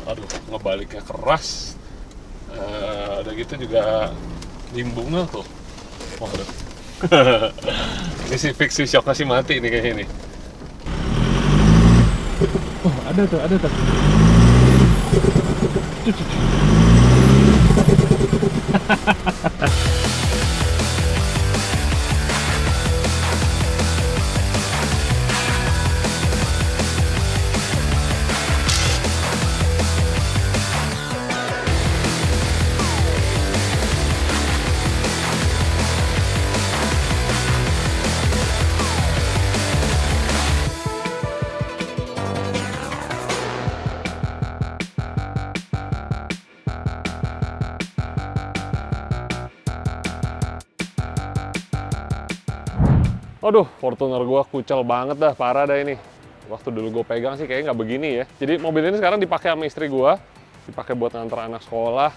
Aduh, ngebaliknya keras. Udah gitu juga limbungnya tuh. Waduh. Ini si fix si shocknya sih mati nih kayaknya nih. Oh, ada tuh, ada tuh. Aduh, Fortuner gua kucel banget dah, parah dah ini. Waktu dulu gue pegang sih kayaknya nggak begini ya. Jadi mobil ini sekarang dipakai sama istri gua, dipakai buat nganter anak sekolah.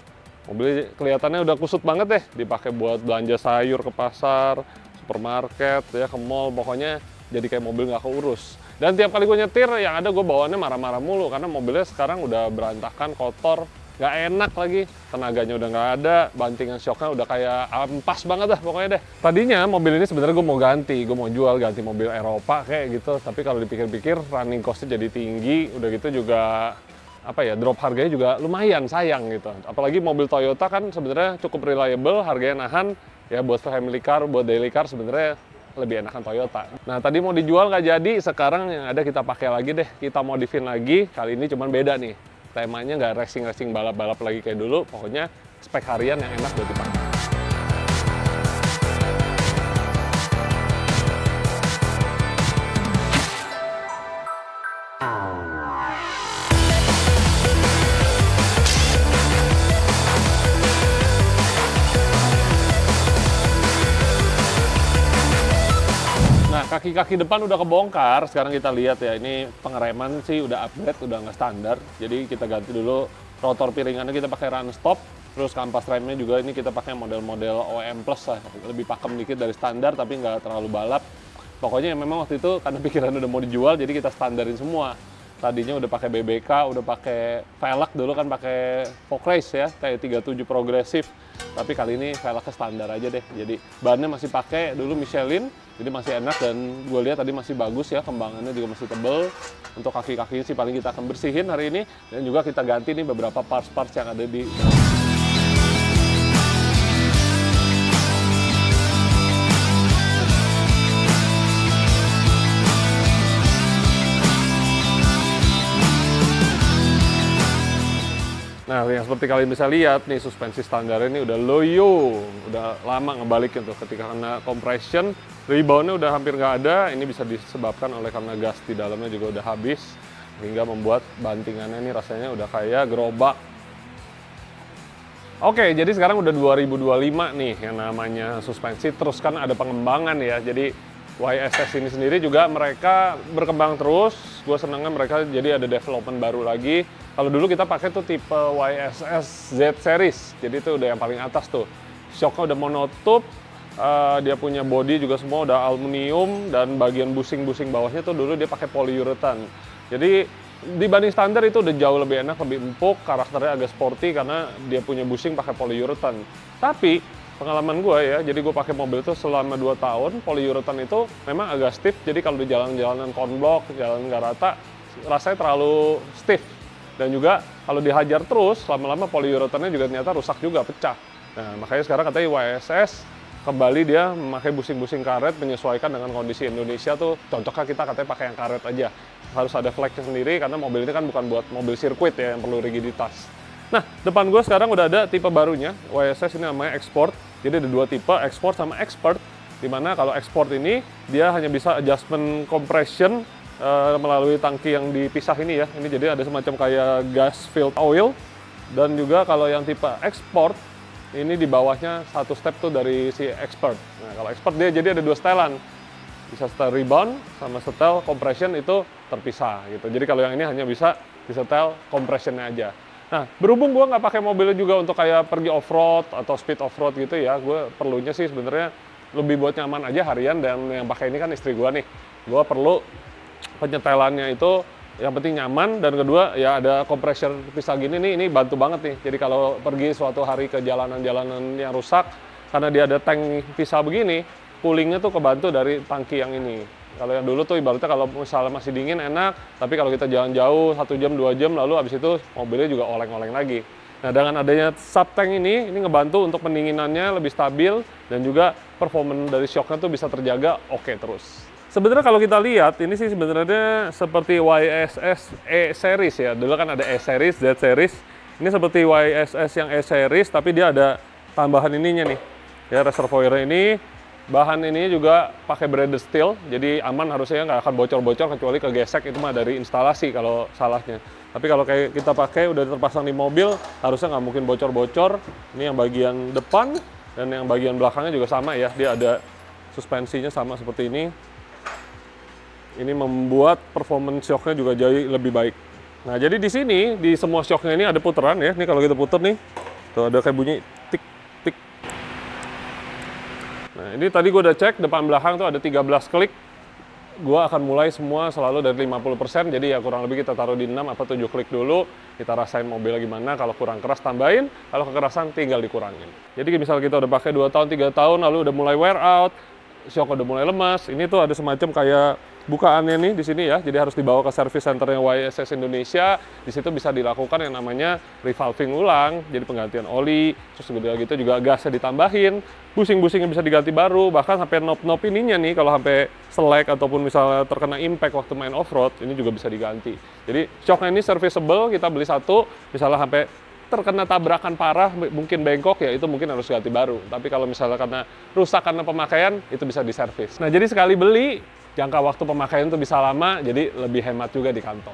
Mobil kelihatannya udah kusut banget deh, dipakai buat belanja sayur ke pasar, supermarket, ya ke mall, pokoknya jadi kayak mobil nggak keurus. Dan tiap kali gue nyetir, yang ada gue bawaannya marah-marah mulu, karena mobilnya sekarang udah berantakan, kotor, nggak enak lagi, tenaganya udah nggak ada, bantingan shocknya udah kayak ampas banget dah pokoknya deh. Tadinya mobil ini sebenarnya gue mau ganti, gue mau jual, ganti mobil Eropa kayak gitu, tapi kalau dipikir-pikir running costnya jadi tinggi, udah gitu juga apa ya, drop harganya juga lumayan sayang gitu. Apalagi mobil Toyota kan sebenarnya cukup reliable, harganya nahan, ya buat family car, buat daily car sebenarnya lebih enakan Toyota. Nah tadi mau dijual nggak jadi, sekarang yang ada kita pakai lagi deh, kita modifin lagi, kali ini cuman beda nih. Temanya nggak racing-racing balap-balap lagi kayak dulu, pokoknya spek harian yang enak buat dipakai. Nah, kaki-kaki depan udah kebongkar, sekarang kita lihat ya, ini pengereman sih udah upgrade, udah nggak standar. Jadi kita ganti dulu rotor piringannya, kita pakai run stop, terus kampas remnya juga ini kita pakai model-model OEM Plus lah, lebih pakem dikit dari standar tapi nggak terlalu balap. Pokoknya memang waktu itu karena pikiran udah mau dijual, jadi kita standarin semua. Tadinya udah pakai BBK, udah pakai velg dulu kan, pakai Fog Race ya, kayak 37 progresif. Tapi kali ini velgnya standar aja deh. Jadi bannya masih pakai dulu Michelin, jadi masih enak dan gue lihat tadi masih bagus ya, kembangannya juga masih tebel. Untuk kaki-kakinya sih paling kita akan bersihin hari ini, dan juga kita ganti nih beberapa parts-parts yang ada di Nah, yang seperti kalian bisa lihat nih, suspensi standar ini udah loyo, udah lama ngebalikin tuh ketika kena compression, reboundnya udah hampir nggak ada. Ini bisa disebabkan oleh karena gas di dalamnya juga udah habis, hingga membuat bantingannya ini rasanya udah kayak gerobak. Oke, jadi sekarang udah 2025 nih yang namanya suspensi, terus kan ada pengembangan ya. Jadi YSS ini sendiri juga mereka berkembang terus. Gue senangnya mereka jadi ada development baru lagi. Kalau dulu kita pakai tuh tipe YSS Z series, jadi itu udah yang paling atas tuh. Shocknya udah monotube, dia punya body juga semua udah aluminium, dan bagian busing-busing bawahnya tuh dulu dia pakai polyurethane. Jadi dibanding standar itu udah jauh lebih enak, lebih empuk, karakternya agak sporty karena dia punya busing pakai polyurethane. Tapi pengalaman gue ya, jadi gue pakai mobil itu selama 2 tahun, polyurethane itu memang agak stiff, jadi kalau di jalan-jalanan konblok, jalan nggak rata, rasanya terlalu stiff. Dan juga kalau dihajar terus, lama-lama polyurethane juga ternyata rusak juga, pecah. Nah, makanya sekarang katanya YSS kembali dia memakai busing-busing karet, menyesuaikan dengan kondisi Indonesia tuh, cocoknya kita katanya pakai yang karet aja. Harus ada flagnya sendiri, karena mobil ini kan bukan buat mobil sirkuit ya, yang perlu rigiditas. Nah, depan gue sekarang udah ada tipe barunya, YSS ini namanya Export. Jadi ada 2 tipe, Export sama Expert. Dimana kalau Export ini, dia hanya bisa adjustment compression, melalui tangki yang dipisah ini ya. Ini jadi ada semacam kayak gas filled oil. Dan juga kalau yang tipe Export, ini di bawahnya 1 step tuh dari si Expert. Nah, kalau Expert dia jadi ada 2 setelan. Bisa setel rebound sama setel compression itu terpisah gitu. Jadi kalau yang ini hanya bisa disetel compressionnya aja. Nah, berhubung gue nggak pakai mobilnya juga untuk kayak pergi off-road atau speed off-road gitu ya, gue perlunya sih sebenarnya lebih buat nyaman aja harian, dan yang pakai ini kan istri gue nih. Gue perlu penyetelannya itu yang penting nyaman, dan kedua ya ada compressor pisah gini nih, ini bantu banget nih. Jadi kalau pergi suatu hari ke jalanan-jalanan yang rusak, karena dia ada tank pisah begini, coolingnya tuh kebantu dari tangki yang ini. Kalau yang dulu tuh ibaratnya kalau misalnya masih dingin enak, tapi kalau kita jalan jauh 1 jam 2 jam lalu abis itu mobilnya juga oleng-oleng lagi. Nah, dengan adanya subtank ini ngebantu untuk pendinginannya lebih stabil, dan juga performa dari shocknya tuh bisa terjaga oke terus. Sebenarnya kalau kita lihat, ini sih sebenarnya seperti YSS E series ya. Dulu kan ada E series, Z series. Ini seperti YSS yang E series, tapi dia ada tambahan ininya nih. Ya, reservoir ini, bahan ini juga pakai braided steel, jadi aman, harusnya nggak akan bocor-bocor kecuali kegesek, itu mah dari instalasi kalau salahnya. Tapi kalau kayak kita pakai udah terpasang di mobil, harusnya nggak mungkin bocor-bocor. Ini yang bagian depan, dan yang bagian belakangnya juga sama ya, dia ada suspensinya sama seperti ini. Ini membuat performance shocknya juga jauh lebih baik. Nah, jadi di sini, di semua shocknya ini ada putaran ya. Ini kalau kita putar nih, tuh ada kayak bunyi tik, tik. Nah, ini tadi gue udah cek, depan belakang tuh ada 13 klik. Gue akan mulai semua selalu dari 50%, jadi ya kurang lebih kita taruh di 6 atau 7 klik dulu. Kita rasain mobilnya gimana, kalau kurang keras tambahin, kalau kekerasan tinggal dikurangin. Jadi misal kita udah pakai 2 tahun, 3 tahun, lalu udah mulai wear out, shock udah mulai lemas, ini tuh ada semacam kayak bukaannya nih di sini ya, jadi harus dibawa ke service centernya YSS Indonesia. Di situ bisa dilakukan yang namanya revolving ulang, jadi penggantian oli, terus gitu juga gasnya ditambahin, busing-busingnya bisa diganti baru, bahkan sampai knob-knob ininya nih kalau sampai selek ataupun misalnya terkena impact waktu main off-road, ini juga bisa diganti. Jadi shocknya ini serviceable, kita beli satu, misalnya sampai terkena tabrakan parah, mungkin bengkok ya, itu mungkin harus ganti baru. Tapi kalau misalnya karena rusak karena pemakaian, itu bisa diservis. Nah, jadi sekali beli, jangka waktu pemakaian itu bisa lama, jadi lebih hemat juga di kantong.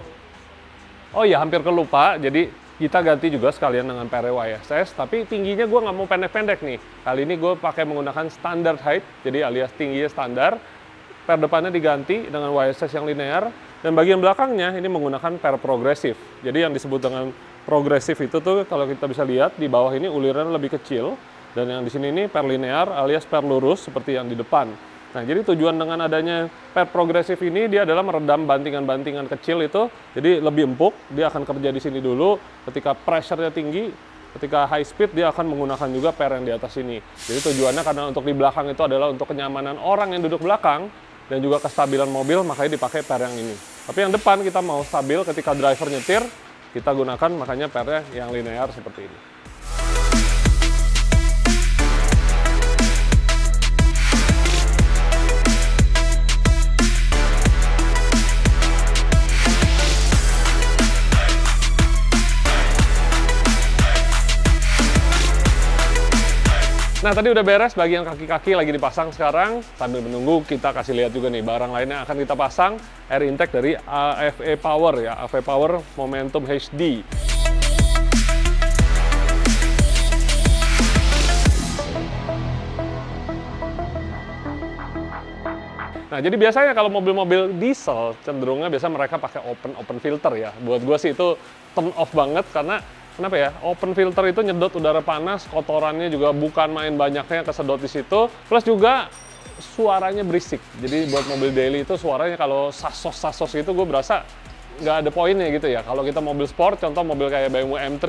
Oh iya, hampir kelupa, jadi kita ganti juga sekalian dengan per YSS, tapi tingginya gue nggak mau pendek-pendek nih. Kali ini gue pakai menggunakan standard height, jadi alias tingginya standar. Per depannya diganti dengan YSS yang linear, dan bagian belakangnya ini menggunakan per progresif. Jadi yang disebut dengan progresif itu tuh kalau kita bisa lihat di bawah ini ulirannya lebih kecil, dan yang di sini ini per linear alias per lurus seperti yang di depan. Nah, jadi tujuan dengan adanya per progresif ini dia adalah meredam bantingan-bantingan kecil itu, jadi lebih empuk, dia akan kerja di sini dulu. Ketika pressure-nya tinggi, ketika high speed dia akan menggunakan juga per yang di atas ini. Jadi tujuannya karena untuk di belakang itu adalah untuk kenyamanan orang yang duduk belakang dan juga kestabilan mobil, makanya dipakai per yang ini. Tapi yang depan kita mau stabil ketika driver nyetir, kita gunakan makanya pernya yang linear seperti ini. Nah, tadi udah beres bagian kaki-kaki lagi dipasang sekarang. Sambil menunggu kita kasih lihat juga nih barang lainnya akan kita pasang, air intake dari AFE Power ya, AFE Power Momentum HD. Nah, jadi biasanya kalau mobil-mobil diesel cenderungnya biasa mereka pakai open filter ya. Buat gue sih itu turn off banget, karena kenapa ya? Open filter itu nyedot udara panas, kotorannya juga bukan main banyaknya kesedot di situ. Plus juga suaranya berisik. Jadi buat mobil daily itu suaranya kalau sasos-sasos itu gue berasa nggak ada poinnya gitu ya. Kalau kita mobil sport, contoh mobil kayak BMW M3,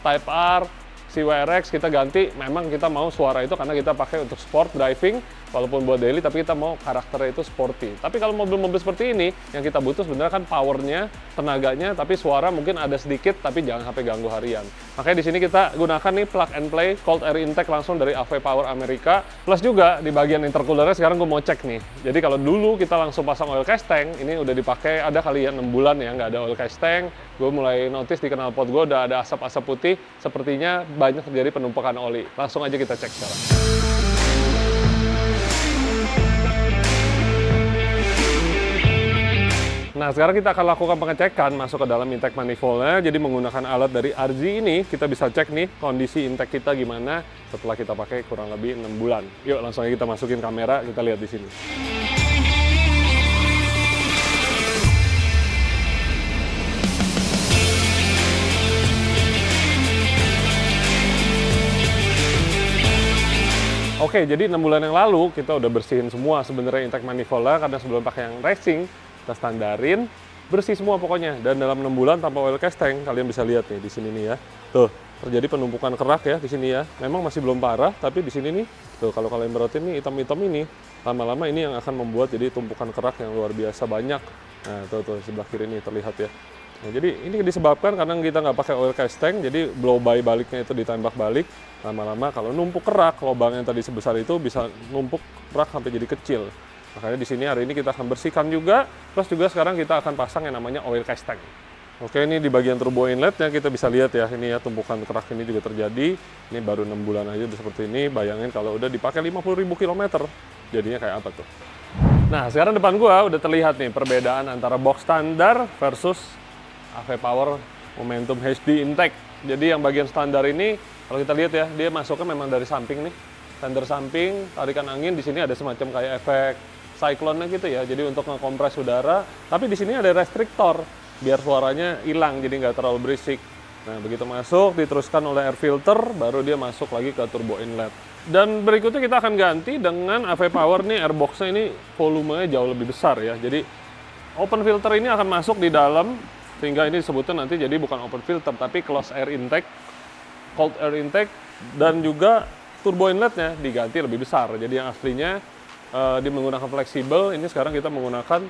Type R, CWRX kita ganti, memang kita mau suara itu karena kita pakai untuk sport driving, walaupun buat daily, tapi kita mau karakternya itu sporty. Tapi kalau mobil-mobil seperti ini, yang kita butuh sebenarnya kan powernya, tenaganya, tapi suara mungkin ada sedikit, tapi jangan sampai ganggu harian. Makanya di sini kita gunakan nih plug and play cold air intake langsung dari AFE Power Amerika. Plus juga di bagian intercoolernya sekarang gue mau cek nih. Jadi kalau dulu kita langsung pasang oil cast tank, ini udah dipakai ada kali ya 6 bulan ya nggak ada oil cast tank. Gue mulai notice di knalpot gue udah ada asap-asap putih, sepertinya banyak terjadi penumpukan oli. Langsung aja kita cek sekarang. Nah, sekarang kita akan lakukan pengecekan masuk ke dalam intake manifoldnya. Jadi menggunakan alat dari RZ ini, kita bisa cek nih kondisi intake kita gimana setelah kita pakai kurang lebih 6 bulan. Yuk, langsung aja kita masukin kamera, kita lihat di sini. Oke, jadi 6 bulan yang lalu kita udah bersihin semua sebenarnya intake manifoldnya, karena sebelum pakai yang racing, kita standarin. bersih semua pokoknya. Dan dalam 6 bulan tanpa oil cast tank, kalian bisa lihat nih di sini nih ya. Tuh, terjadi penumpukan kerak ya di sini ya. Memang masih belum parah, tapi di sini nih, tuh kalau kalian perhatiin nih hitam-hitam ini, lama-lama ini yang akan membuat jadi tumpukan kerak yang luar biasa banyak. Nah, tuh sebelah kiri ini terlihat ya. Nah, jadi ini disebabkan karena kita nggak pakai oil cast tank, jadi blow by baliknya itu ditembak balik. Lama-lama kalau numpuk kerak, lubang yang tadi sebesar itu bisa numpuk kerak sampai jadi kecil. Makanya di sini hari ini kita akan bersihkan juga, plus juga sekarang kita akan pasang yang namanya oil cast tank. Oke, ini di bagian turbo inletnya kita bisa lihat ya, ini ya tumpukan kerak ini juga terjadi. Ini baru 6 bulan aja udah seperti ini. Bayangin kalau udah dipakai 50.000 km, jadinya kayak apa tuh? Nah, sekarang depan gua udah terlihat nih perbedaan antara box standar versus AV Power Momentum HD Intake. Jadi yang bagian standar ini, kalau kita lihat ya, dia masuknya memang dari samping nih. Standar samping, tarikan angin, di sini ada semacam kayak efek cyclone-nya gitu ya. Jadi untuk ngekompres udara, tapi di sini ada restriktor biar suaranya hilang, jadi nggak terlalu berisik. Nah, begitu masuk, diteruskan oleh air filter, baru dia masuk lagi ke turbo inlet. Dan berikutnya kita akan ganti dengan AV Power nih, airbox-nya ini volumenya jauh lebih besar ya. Jadi open filter ini akan masuk di dalam, sehingga ini disebutnya nanti jadi bukan open filter, tapi closed air intake, cold air intake, dan juga turbo inletnya diganti lebih besar. Jadi yang aslinya dia menggunakan fleksibel, ini sekarang kita menggunakan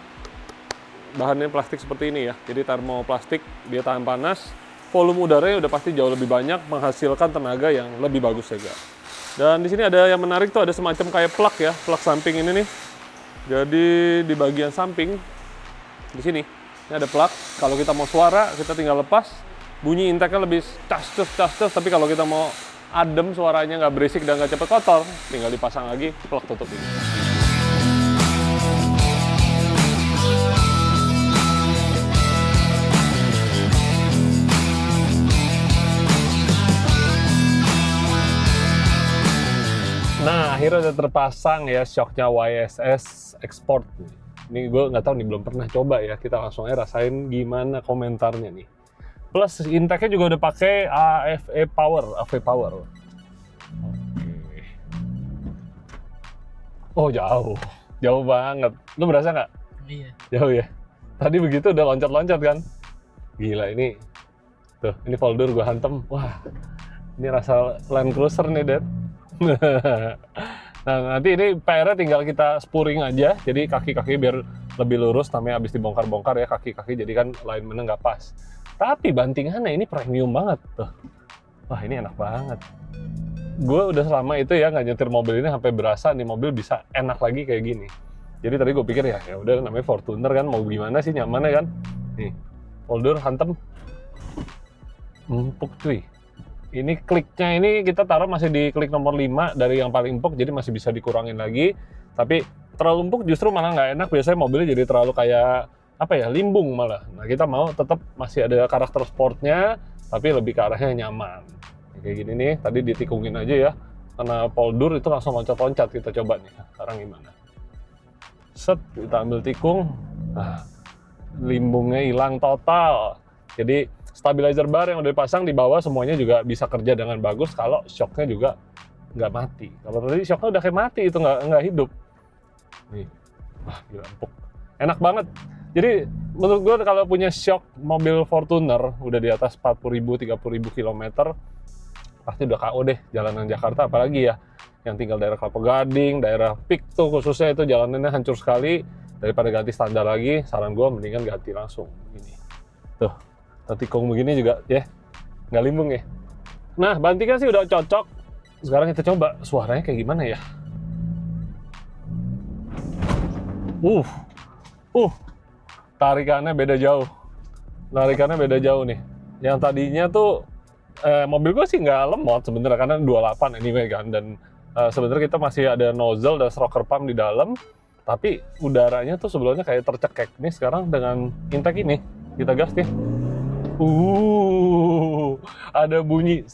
bahannya plastik seperti ini ya. Jadi termoplastik, dia tahan panas, volume udaranya udah pasti jauh lebih banyak, menghasilkan tenaga yang lebih bagus juga. Dan di sini ada yang menarik tuh, ada semacam kayak plug ya, plug samping ini nih. Jadi di bagian samping di sini ini ada plug. Kalau kita mau suara, kita tinggal lepas, bunyi intake-nya lebih cas-cus, tapi kalau kita mau adem, suaranya nggak berisik dan nggak cepet kotor, tinggal dipasang lagi plug tutup ini. Nah, akhirnya udah terpasang ya shocknya YSS Export. Ini gue nggak tahu nih, belum pernah coba ya. Kita langsung aja rasain gimana komentarnya nih. Plus intake-nya juga udah pakai AV Power. Oke. Oh, jauh banget. Lu berasa nggak? Iya. Jauh ya. Tadi begitu udah loncat-loncat kan? Gila ini. Tuh, ini folder gue hantem. Wah, ini rasa Land Cruiser nih, Dad. Nah, nanti ini PR-nya tinggal kita spuring aja, jadi kaki-kaki biar lebih lurus, namanya habis dibongkar-bongkar ya kaki-kaki, jadi kan alignment-nya nggak pas. Tapi bantingannya ini premium banget tuh. Wah, ini enak banget. Gue udah selama itu ya nggak nyetir mobil ini sampai berasa nih mobil bisa enak lagi kayak gini. Jadi tadi gue pikir ya udah namanya Fortuner kan, mau gimana sih, nyamannya kan. Nih, folder hantem. Empuk cuy. Ini kliknya ini kita taruh masih di klik nomor 5 dari yang paling empuk, jadi masih bisa dikurangin lagi. Tapi terlalu empuk justru malah nggak enak, biasanya mobilnya jadi terlalu kayak apa ya, limbung malah. Nah, kita mau tetap masih ada karakter sportnya, tapi lebih ke arahnya nyaman. Kayak gini nih, tadi ditikungin aja ya, karena poldur itu langsung loncat-loncat. Kita coba nih, sekarang gimana. Set, kita ambil tikung, nah, limbungnya hilang total. Jadi stabilizer bar yang udah dipasang di bawah semuanya juga bisa kerja dengan bagus kalau shocknya juga nggak mati. Kalau tadi shocknya udah kayak mati, itu nggak hidup. Nih, wah gila empuk. Enak banget. Jadi menurut gue kalau punya shock mobil Fortuner udah di atas 40.000, 30.000 km, pasti udah KO deh jalanan Jakarta, apalagi ya yang tinggal daerah Kelapa Gading, daerah Pik tuh khususnya, itu jalanannya hancur sekali. Daripada ganti standar lagi, saran gue mendingan ganti langsung ini. Tuh. Tikung begini juga ya nggak limbung ya. Nah, bantingan sih udah cocok. Sekarang kita coba suaranya kayak gimana ya. Tarikannya beda jauh. Tarikannya beda jauh nih. Yang tadinya tuh mobil gue sih nggak lemot sebenarnya karena 28 anyway kan, dan sebenarnya kita masih ada nozzle dan stroker pump di dalam, tapi udaranya tuh sebelumnya kayak tercekek. Nih sekarang dengan intake ini kita gas nih. Ada bunyi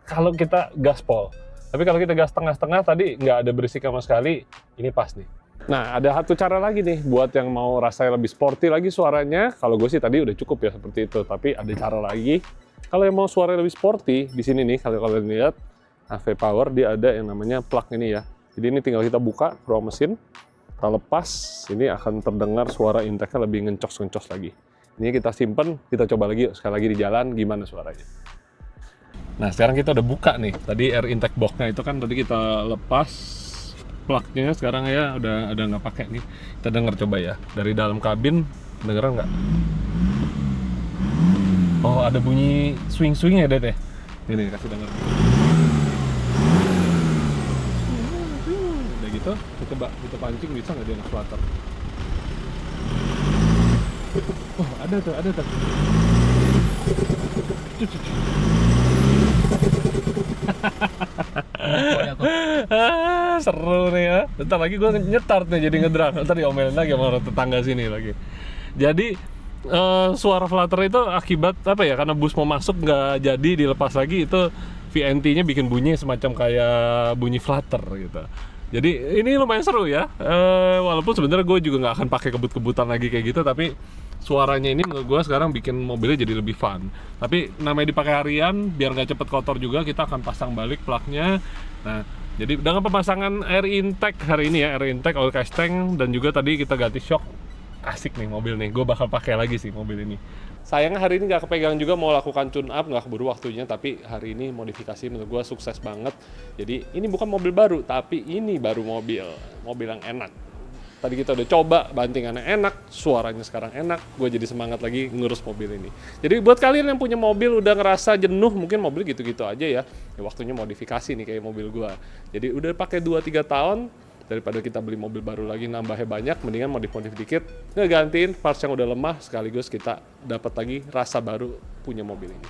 kalau kita gaspol. Tapi kalau kita gas tengah-tengah tadi nggak ada berisik sama sekali, ini pas nih. Nah, ada satu cara lagi nih buat yang mau rasanya lebih sporty lagi suaranya. Kalau gue sih tadi udah cukup ya seperti itu, tapi ada cara lagi. Kalau yang mau suara lebih sporty, di sini nih kalau kalian lihat AV Power dia ada yang namanya plug ini ya. Jadi ini tinggal kita buka raw mesin. kita lepas, ini akan terdengar suara intake-nya lebih ngencos-ngencos lagi. Ini kita simpen, kita coba lagi sekali lagi di jalan gimana suaranya. Nah, sekarang kita udah buka nih. Tadi air intake box-nya itu kan tadi kita lepas plug-nya, sekarang ya udah nggak pakai nih. Kita denger coba ya dari dalam kabin, dengeran nggak? Oh, ada bunyi swing-swing ya, Dede? Ini kasih denger. Udah gitu, kita pancing bisa nggak dia nge-flutter? Oh, ada tuh. Seru nih ya. Bentar lagi gue nyetart nih jadi ngedrive. Ntar diomelin lagi sama orang tetangga sini lagi. Jadi suara flutter itu akibat apa ya? Karena bus mau masuk nggak jadi dilepas lagi, itu VNT-nya bikin bunyi semacam kayak bunyi flutter gitu. Jadi ini lumayan seru ya. Walaupun sebenarnya gue juga nggak akan pakai kebut-kebutan lagi kayak gitu, tapi suaranya ini menurut gue sekarang bikin mobilnya jadi lebih fun. Tapi namanya dipakai harian, biar nggak cepet kotor juga, kita akan pasang balik plugnya. Nah, jadi dengan pemasangan air intake hari ini ya, air intake, oil catch tank, dan juga tadi kita ganti shock. Asik nih mobil nih, gue bakal pakai lagi sih mobil ini. Sayangnya hari ini nggak kepegang juga mau lakukan tune up, nggak keburu waktunya, tapi hari ini modifikasi menurut gue sukses banget. Jadi ini bukan mobil baru, tapi ini baru mobil yang enak. Tadi kita udah coba, bantingannya enak, suaranya sekarang enak, gue jadi semangat lagi ngurus mobil ini. Jadi buat kalian yang punya mobil udah ngerasa jenuh, mungkin mobil gitu-gitu aja ya waktunya modifikasi nih kayak mobil gue. Jadi udah pakai 2-3 tahun, daripada kita beli mobil baru lagi nambahnya banyak, mendingan modif-modif dikit, ngegantiin parts yang udah lemah, sekaligus kita dapat lagi rasa baru punya mobil ini.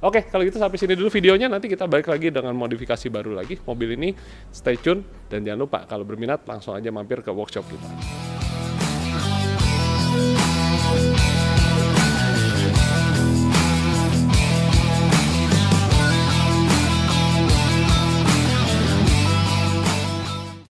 Oke, kalau gitu sampai sini dulu videonya, nanti kita balik lagi dengan modifikasi baru lagi mobil ini. Stay tune, dan jangan lupa kalau berminat langsung aja mampir ke workshop kita.